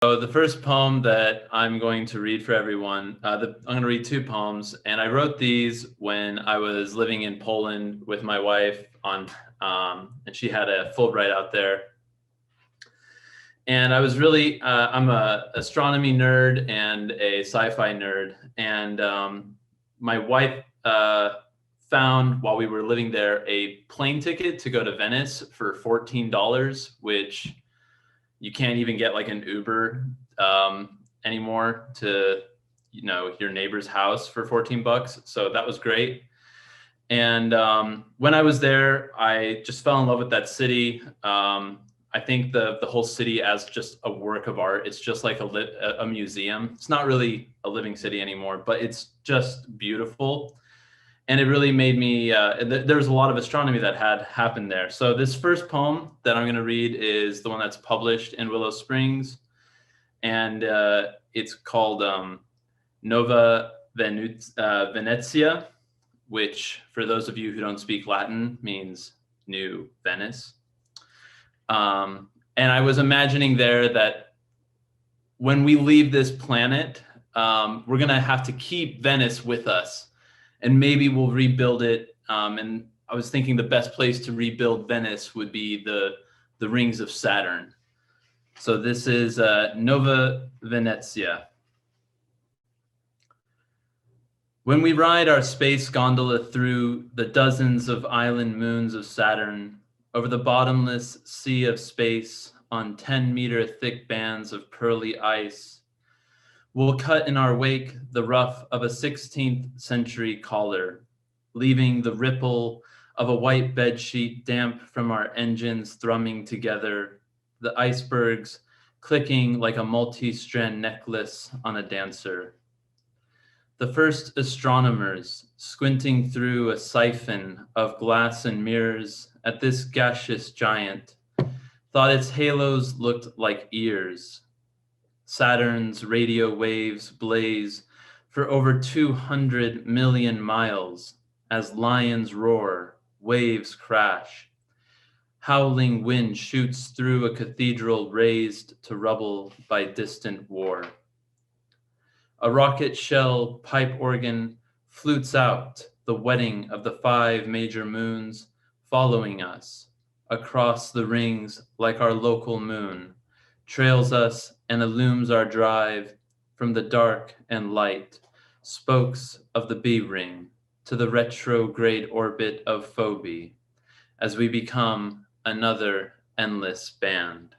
So the first poem that I'm going to read for everyone, I'm going to read two poems, and I wrote these when I was living in Poland with my wife and she had a Fulbright out there. And I was really, I'm a astronomy nerd and a sci-fi nerd, and my wife found while we were living there a plane ticket to go to Venice for $14, which you can't even get like an Uber anymore to, your neighbor's house for 14 bucks. So that was great. And when I was there, I just fell in love with that city. I think the whole city as just a work of art. It's just like a museum. It's not really a living city anymore, but it's just beautiful. And it really made me, there's a lot of astronomy that had happened there. So this first poem that I'm going to read is the one that's published in Willow Springs. And it's called Nova Venezia, which for those of you who don't speak Latin means New Venice. And I was imagining there that when we leave this planet, we're going to have to keep Venice with us. And maybe we'll rebuild it. And I was thinking the best place to rebuild Venice would be the rings of Saturn. So this is Nova Venezia. When we ride our space gondola through the dozens of island moons of Saturn, over the bottomless sea of space on 10-meter thick bands of pearly ice, we'll cut in our wake the rough of a 16th century collar, leaving the ripple of a white bedsheet damp from our engines thrumming together, the icebergs clicking like a multi-strand necklace on a dancer. The first astronomers, squinting through a siphon of glass and mirrors at this gaseous giant, thought its halos looked like ears. Saturn's radio waves blaze for over 200 million miles as lions roar, waves crash. Howling wind shoots through a cathedral razed to rubble by distant war. A rocket shell pipe organ flutes out the wedding of the 5 major moons following us across the rings like our local moon, trails us and illumes our drive from the dark and light, spokes of the B ring to the retrograde orbit of Phobie, as we become another endless band.